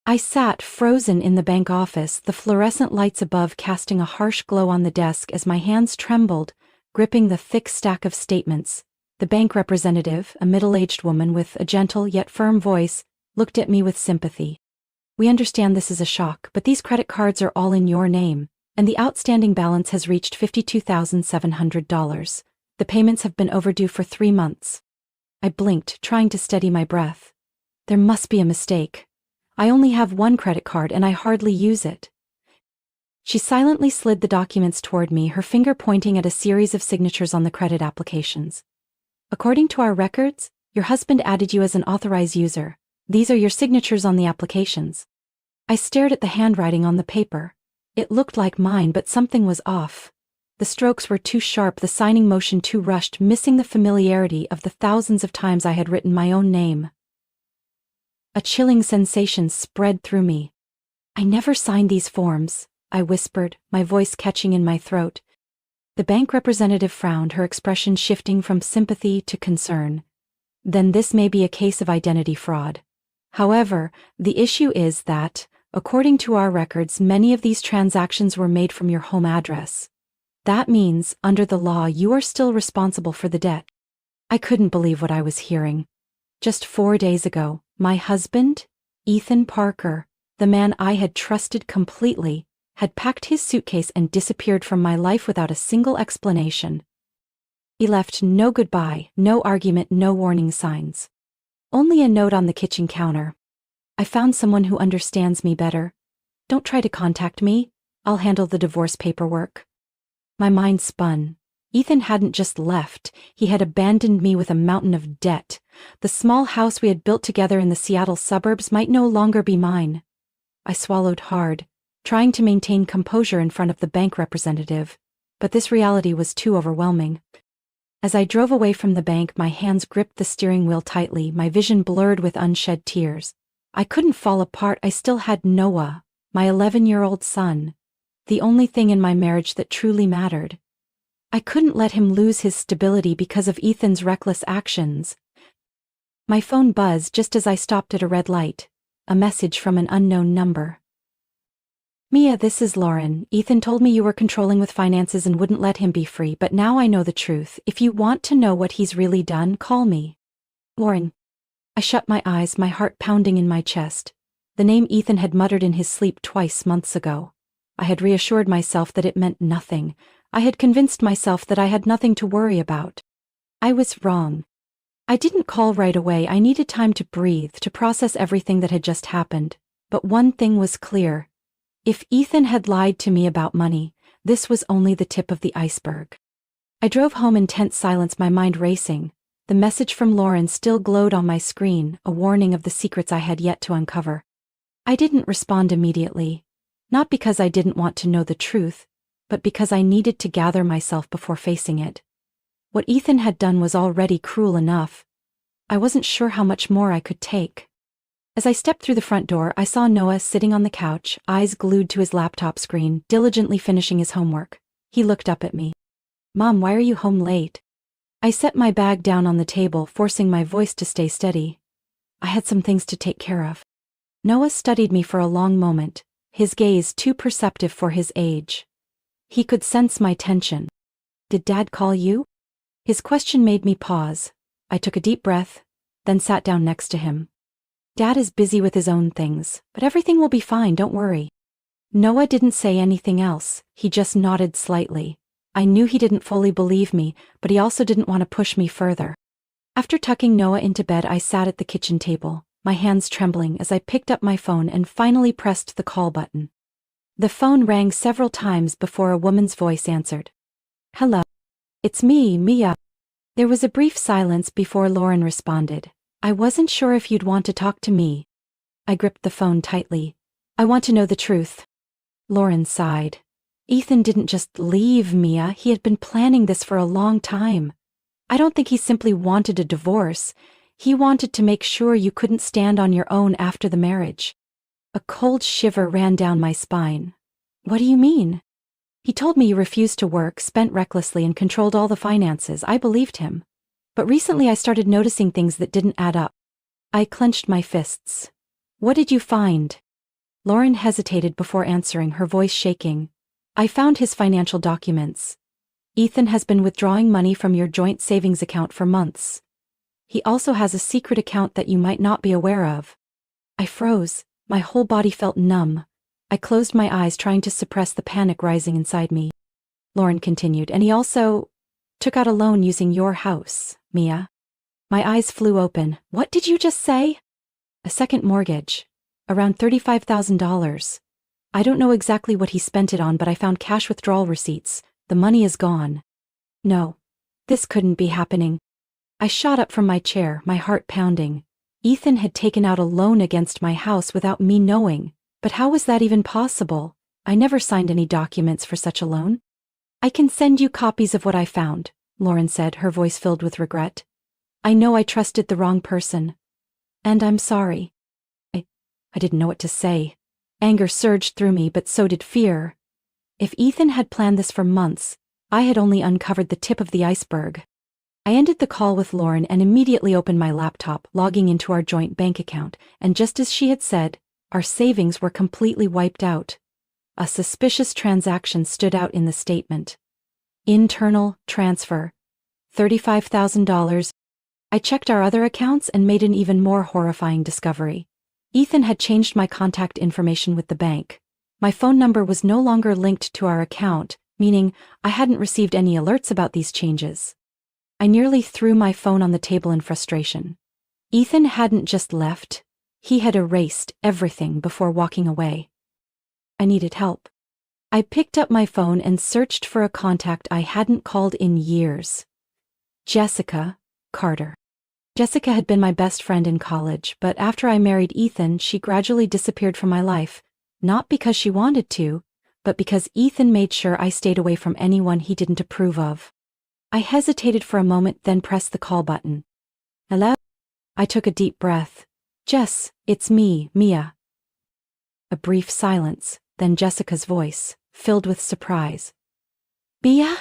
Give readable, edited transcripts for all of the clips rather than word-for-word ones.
I sat frozen in the bank office, the fluorescent lights above casting a harsh glow on the desk as my hands trembled, gripping the thick stack of statements. The bank representative, a middle-aged woman with a gentle yet firm voice, looked at me with sympathy. "We understand this is a shock, but these credit cards are all in your name, and the outstanding balance has reached $52,700. The payments have been overdue for 3 months. I blinked, trying to steady my breath. There must be a mistake. I only have one credit card and I hardly use it. She silently slid the documents toward me, her finger pointing at a series of signatures on the credit applications. "According to our records, your husband added you as an authorized user. These are your signatures on the applications." I stared at the handwriting on the paper. It looked like mine, but something was off. The strokes were too sharp, the signing motion too rushed, missing the familiarity of the thousands of times I had written my own name. A chilling sensation spread through me. "I never signed these forms," I whispered, my voice catching in my throat. The bank representative frowned, her expression shifting from sympathy to concern. "Then this may be a case of identity fraud. However, the issue is that, according to our records, many of these transactions were made from your home address. That means, under the law, you are still responsible for the debt." I couldn't believe what I was hearing. Just 4 days ago, my husband, Ethan Parker, the man I had trusted completely, had packed his suitcase and disappeared from my life without a single explanation. He left no goodbye, no argument, no warning signs. Only a note on the kitchen counter. "I found someone who understands me better. Don't try to contact me. I'll handle the divorce paperwork." My mind spun. Ethan hadn't just left, he had abandoned me with a mountain of debt. The small house we had built together in the Seattle suburbs might no longer be mine. I swallowed hard, trying to maintain composure in front of the bank representative, but this reality was too overwhelming. As I drove away from the bank, my hands gripped the steering wheel tightly, my vision blurred with unshed tears. I couldn't fall apart. I still had Noah, my 11-year-old son, the only thing in my marriage that truly mattered. I couldn't let him lose his stability because of Ethan's reckless actions. My phone buzzed just as I stopped at a red light. A message from an unknown number. "Mia, this is Lauren. Ethan told me you were controlling with finances and wouldn't let him be free, but now I know the truth. If you want to know what he's really done, call me." Lauren. I shut my eyes, my heart pounding in my chest. The name Ethan had muttered in his sleep twice months ago. I had reassured myself that it meant nothing. I had convinced myself that I had nothing to worry about. I was wrong. I didn't call right away. I needed time to breathe, to process everything that had just happened. But one thing was clear. If Ethan had lied to me about money, this was only the tip of the iceberg. I drove home in tense silence, my mind racing. The message from Lauren still glowed on my screen, a warning of the secrets I had yet to uncover. I didn't respond immediately. Not because I didn't want to know the truth, but because I needed to gather myself before facing it. What Ethan had done was already cruel enough. I wasn't sure how much more I could take. As I stepped through the front door, I saw Noah sitting on the couch, eyes glued to his laptop screen, diligently finishing his homework. He looked up at me. "Mom, why are you home late?" I set my bag down on the table, forcing my voice to stay steady. "I had some things to take care of." Noah studied me for a long moment, his gaze too perceptive for his age. He could sense my tension. "Did Dad call you?" His question made me pause. I took a deep breath, then sat down next to him. "Dad is busy with his own things, but everything will be fine, don't worry." Noah didn't say anything else, he just nodded slightly. I knew he didn't fully believe me, but he also didn't want to push me further. After tucking Noah into bed, I sat at the kitchen table, my hands trembling as I picked up my phone and finally pressed the call button. The phone rang several times before a woman's voice answered. "Hello. It's me, Mia." There was a brief silence before Lauren responded. "I wasn't sure if you'd want to talk to me." I gripped the phone tightly. "I want to know the truth." Lauren sighed. "Ethan didn't just leave Mia, he had been planning this for a long time. I don't think he simply wanted a divorce. He wanted to make sure you couldn't stand on your own after the marriage." A cold shiver ran down my spine. "What do you mean?" "He told me you refused to work, spent recklessly, and controlled all the finances. I believed him. But recently I started noticing things that didn't add up." I clenched my fists. "What did you find?" Lauren hesitated before answering, her voice shaking. I found his financial documents. Ethan has been withdrawing money from your joint savings account for months. He also has a secret account that you might not be aware of. I froze. My whole body felt numb. I closed my eyes, trying to suppress the panic rising inside me. Lauren continued, and he also took out a loan using your house, Mia. My eyes flew open. What did you just say? A second mortgage. Around $35,000. I don't know exactly what he spent it on, but I found cash withdrawal receipts. The money is gone. No. This couldn't be happening. I shot up from my chair, my heart pounding. Ethan had taken out a loan against my house without me knowing. But how was that even possible? I never signed any documents for such a loan. I can send you copies of what I found, Lauren said, her voice filled with regret. I know I trusted the wrong person. And I'm sorry. I didn't know what to say. Anger surged through me, but so did fear. If Ethan had planned this for months, I had only uncovered the tip of the iceberg. I ended the call with Lauren and immediately opened my laptop, logging into our joint bank account, and just as she had said, our savings were completely wiped out. A suspicious transaction stood out in the statement. Internal transfer. $35,000. I checked our other accounts and made an even more horrifying discovery. Ethan had changed my contact information with the bank. My phone number was no longer linked to our account, meaning I hadn't received any alerts about these changes. I nearly threw my phone on the table in frustration. Ethan hadn't just left. He had erased everything before walking away. I needed help. I picked up my phone and searched for a contact I hadn't called in years. Jessica Carter. Jessica had been my best friend in college, but after I married Ethan, she gradually disappeared from my life, not because she wanted to, but because Ethan made sure I stayed away from anyone he didn't approve of. I hesitated for a moment, then pressed the call button. Hello? I took a deep breath. Jess, it's me, Mia. A brief silence, then Jessica's voice, filled with surprise. Mia?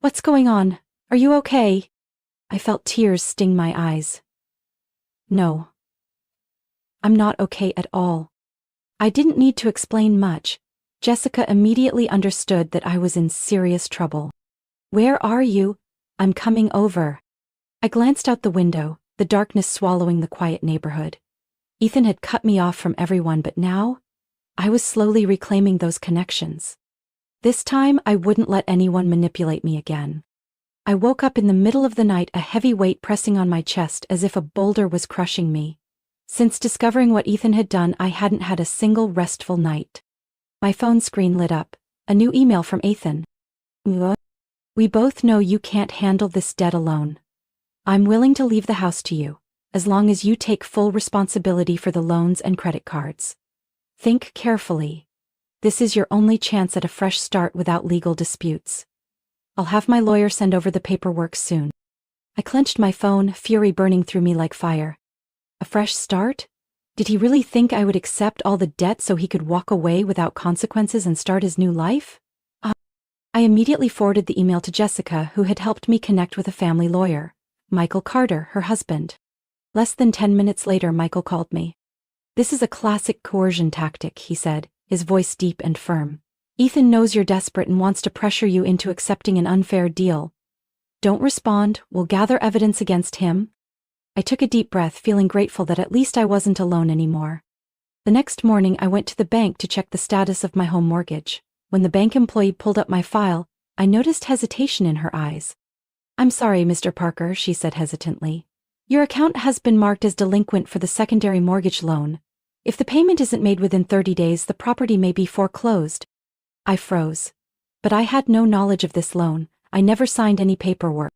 What's going on? Are you okay? I felt tears sting my eyes. No. I'm not okay at all. I didn't need to explain much. Jessica immediately understood that I was in serious trouble. Where are you? I'm coming over. I glanced out the window, the darkness swallowing the quiet neighborhood. Ethan had cut me off from everyone, but now, I was slowly reclaiming those connections. This time, I wouldn't let anyone manipulate me again. I woke up in the middle of the night, a heavy weight pressing on my chest as if a boulder was crushing me. Since discovering what Ethan had done, I hadn't had a single restful night. My phone screen lit up, a new email from Ethan. We both know you can't handle this debt alone. I'm willing to leave the house to you, as long as you take full responsibility for the loans and credit cards. Think carefully. This is your only chance at a fresh start without legal disputes. I'll have my lawyer send over the paperwork soon. I clenched my phone, fury burning through me like fire. A fresh start? Did he really think I would accept all the debt so he could walk away without consequences and start his new life? I immediately forwarded the email to Jessica, who had helped me connect with a family lawyer, Michael Carter, her husband. Less than 10 minutes later, Michael called me. This is a classic coercion tactic, he said, his voice deep and firm. Ethan knows you're desperate and wants to pressure you into accepting an unfair deal. Don't respond, we'll gather evidence against him. I took a deep breath, feeling grateful that at least I wasn't alone anymore. The next morning, I went to the bank to check the status of my home mortgage. When the bank employee pulled up my file, I noticed hesitation in her eyes. I'm sorry, Mr. Parker, she said hesitantly. Your account has been marked as delinquent for the secondary mortgage loan. If the payment isn't made within 30 days, the property may be foreclosed. I froze. But I had no knowledge of this loan. I never signed any paperwork.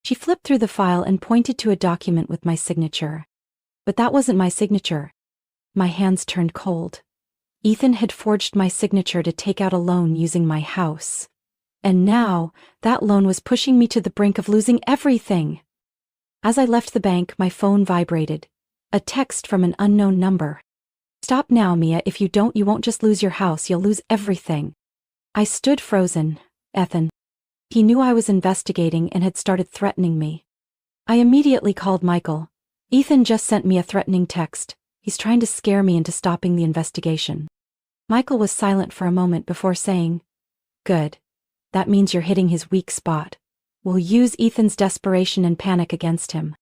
She flipped through the file and pointed to a document with my signature. But that wasn't my signature. My hands turned cold. Ethan had forged my signature to take out a loan using my house. And now, that loan was pushing me to the brink of losing everything. As I left the bank, my phone vibrated. A text from an unknown number. Stop now, Mia. If you don't, you won't just lose your house, you'll lose everything. I stood frozen. Ethan. He knew I was investigating and had started threatening me. I immediately called Michael. Ethan just sent me a threatening text. He's trying to scare me into stopping the investigation. Michael was silent for a moment before saying, "Good. That means you're hitting his weak spot. We'll use Ethan's desperation and panic against him."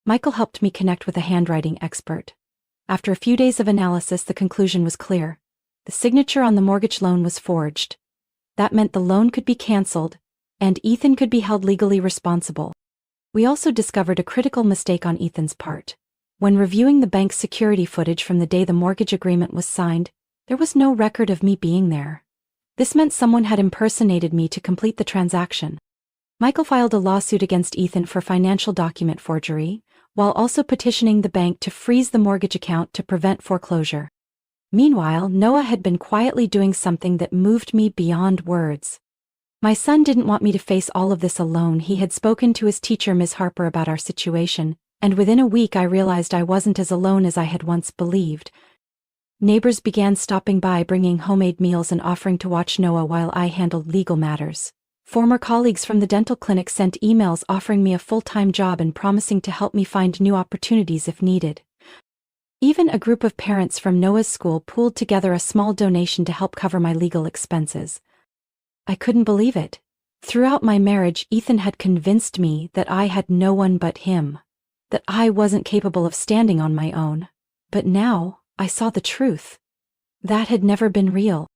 Michael helped me connect with a handwriting expert. After a few days of analysis, the conclusion was clear. The signature on the mortgage loan was forged. That meant the loan could be canceled, and Ethan could be held legally responsible. We also discovered a critical mistake on Ethan's part. When reviewing the bank's security footage from the day the mortgage agreement was signed, there was no record of me being there. This meant someone had impersonated me to complete the transaction. Michael filed a lawsuit against Ethan for financial document forgery, while also petitioning the bank to freeze the mortgage account to prevent foreclosure. Meanwhile, Noah had been quietly doing something that moved me beyond words. My son didn't want me to face all of this alone. He had spoken to his teacher, Ms. Harper, about our situation, and within a week I realized I wasn't as alone as I had once believed. Neighbors began stopping by, bringing homemade meals and offering to watch Noah while I handled legal matters. Former colleagues from the dental clinic sent emails offering me a full-time job and promising to help me find new opportunities if needed. Even a group of parents from Noah's school pooled together a small donation to help cover my legal expenses. I couldn't believe it. Throughout my marriage, Ethan had convinced me that I had no one but him, that I wasn't capable of standing on my own. But now, I saw the truth. That had never been real.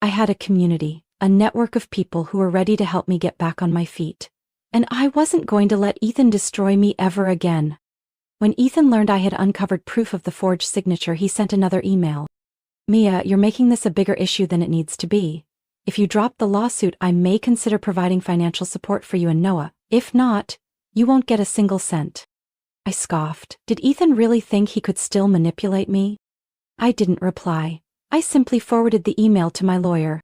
I had a community, a network of people who were ready to help me get back on my feet. And I wasn't going to let Ethan destroy me ever again. When Ethan learned I had uncovered proof of the forged signature, he sent another email. "Mia, you're making this a bigger issue than it needs to be. If you drop the lawsuit, I may consider providing financial support for you and Noah. If not, you won't get a single cent." I scoffed. Did Ethan really think he could still manipulate me? I didn't reply. I simply forwarded the email to my lawyer.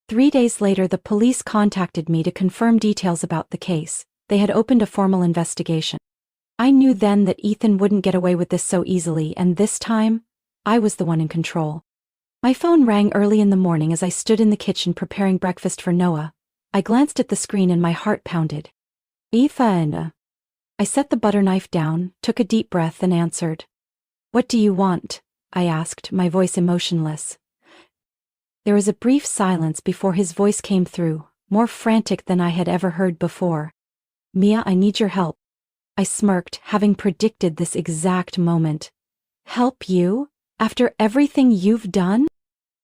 3 days later, the police contacted me to confirm details about the case. They had opened a formal investigation. I knew then that Ethan wouldn't get away with this so easily, and this time, I was the one in control. My phone rang early in the morning as I stood in the kitchen preparing breakfast for Noah. I glanced at the screen and my heart pounded. "Ethan." I set the butter knife down, took a deep breath, and answered. "What do you want?" I asked, my voice emotionless. There was a brief silence before his voice came through, more frantic than I had ever heard before. "Mia, I need your help." I smirked, having predicted this exact moment. "Help you? After everything you've done?"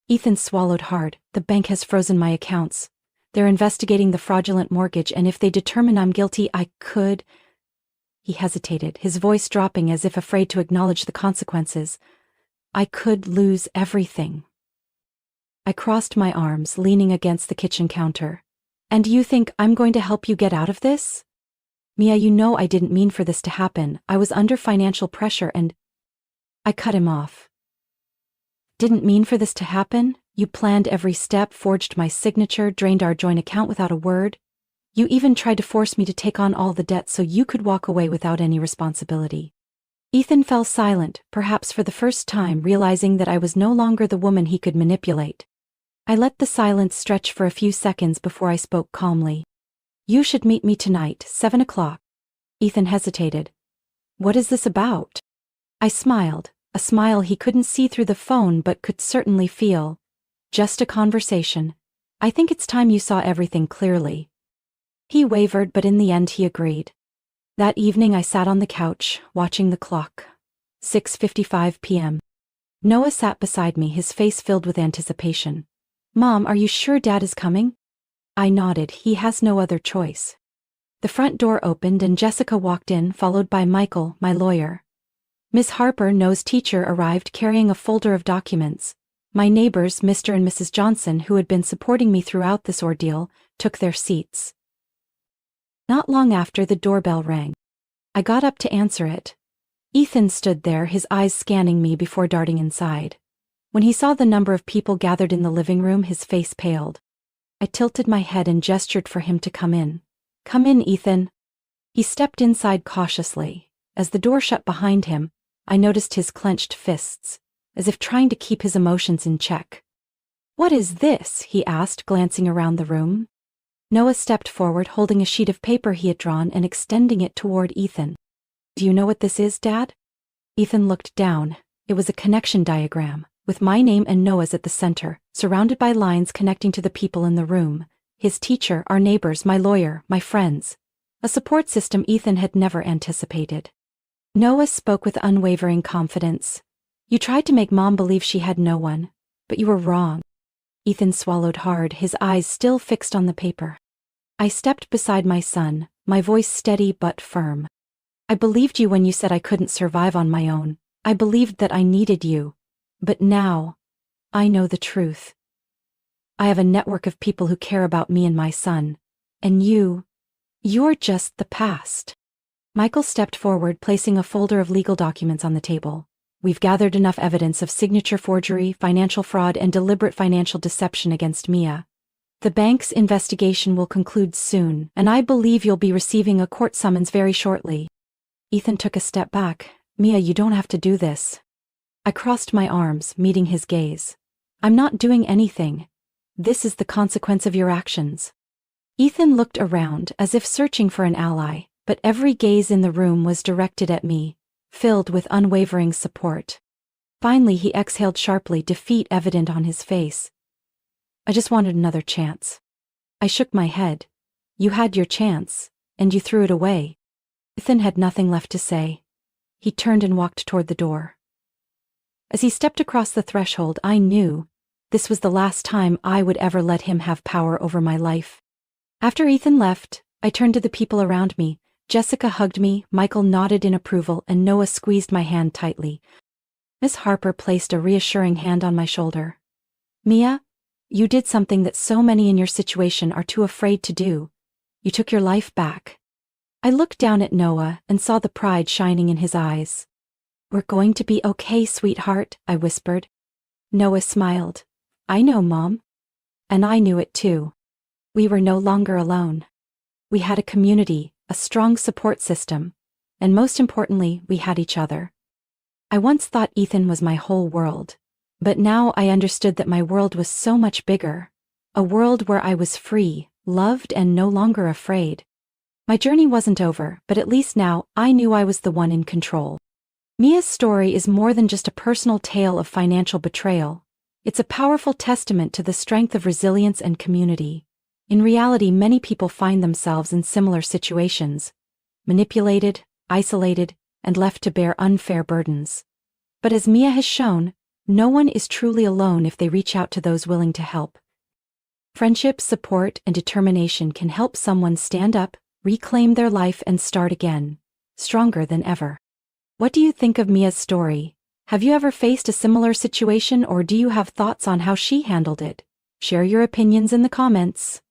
Ethan swallowed hard. "The bank has frozen my accounts. They're investigating the fraudulent mortgage, and if they determine I'm guilty, I could—" He hesitated, his voice dropping as if afraid to acknowledge the consequences. "I could lose everything." I crossed my arms, leaning against the kitchen counter. "And you think I'm going to help you get out of this?" "Mia, you know I didn't mean for this to happen. I was under financial pressure and—" I cut him off. "Didn't mean for this to happen? You planned every step, forged my signature, drained our joint account without a word. You even tried to force me to take on all the debt so you could walk away without any responsibility." Ethan fell silent, perhaps for the first time realizing that I was no longer the woman he could manipulate. I let the silence stretch for a few seconds before I spoke calmly. "You should meet me tonight, 7 o'clock. Ethan hesitated. "What is this about?" I smiled, a smile he couldn't see through the phone but could certainly feel. "Just a conversation. I think it's time you saw everything clearly." He wavered, but in the end he agreed. That evening I sat on the couch, watching the clock. 6:55 p.m. Noah sat beside me, his face filled with anticipation. "Mom, are you sure Dad is coming?" I nodded. He has no other choice. The front door opened and Jessica walked in, followed by Michael, my lawyer. Miss Harper, Noah's teacher, arrived carrying a folder of documents. My neighbors, Mr. and Mrs. Johnson, who had been supporting me throughout this ordeal, took their seats. Not long after, the doorbell rang. I got up to answer it. Ethan stood there, his eyes scanning me before darting inside. When he saw the number of people gathered in the living room, his face paled. I tilted my head and gestured for him to come in. "Come in, Ethan." He stepped inside cautiously. As the door shut behind him, I noticed his clenched fists, as if trying to keep his emotions in check. "What is this?" he asked, glancing around the room. Noah stepped forward, holding a sheet of paper he had drawn and extending it toward Ethan. "Do you know what this is, Dad?" Ethan looked down. It was a connection diagram, with my name and Noah's at the center, surrounded by lines connecting to the people in the room: his teacher, our neighbors, my lawyer, my friends. A support system Ethan had never anticipated. Noah spoke with unwavering confidence. "You tried to make Mom believe she had no one, but you were wrong." Ethan swallowed hard, his eyes still fixed on the paper. I stepped beside my son, my voice steady but firm. "I believed you when you said I couldn't survive on my own. I believed that I needed you. But now, I know the truth. I have a network of people who care about me and my son. And you're just the past." Michael stepped forward, placing a folder of legal documents on the table. "We've gathered enough evidence of signature forgery, financial fraud, and deliberate financial deception against Mia. The bank's investigation will conclude soon, and I believe you'll be receiving a court summons very shortly." Ethan took a step back. "Mia, you don't have to do this." I crossed my arms, meeting his gaze. "I'm not doing anything. This is the consequence of your actions." Ethan looked around as if searching for an ally, but every gaze in the room was directed at me, filled with unwavering support. Finally he exhaled sharply, defeat evident on his face. "I just wanted another chance." I shook my head. "You had your chance, and you threw it away." Ethan had nothing left to say. He turned and walked toward the door. As he stepped across the threshold, I knew this was the last time I would ever let him have power over my life. After Ethan left, I turned to the people around me. Jessica hugged me, Michael nodded in approval, and Noah squeezed my hand tightly. Miss Harper placed a reassuring hand on my shoulder. "Mia, you did something that so many in your situation are too afraid to do. You took your life back." I looked down at Noah and saw the pride shining in his eyes. "We're going to be okay, sweetheart," I whispered. Noah smiled. "I know, Mom." And I knew it too. We were no longer alone. We had a community, a strong support system, and most importantly, we had each other. I once thought Ethan was my whole world, but now I understood that my world was so much bigger. A world where I was free, loved, and no longer afraid. My journey wasn't over, but at least now I knew I was the one in control. Mia's story is more than just a personal tale of financial betrayal. It's a powerful testament to the strength of resilience and community. In reality, many people find themselves in similar situations, manipulated, isolated, and left to bear unfair burdens. But as Mia has shown, no one is truly alone if they reach out to those willing to help. Friendship, support, and determination can help someone stand up, reclaim their life, and start again, stronger than ever. What do you think of Mia's story? Have you ever faced a similar situation, or do you have thoughts on how she handled it? Share your opinions in the comments.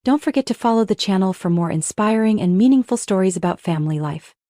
Don't forget to follow the channel for more inspiring and meaningful stories about family life.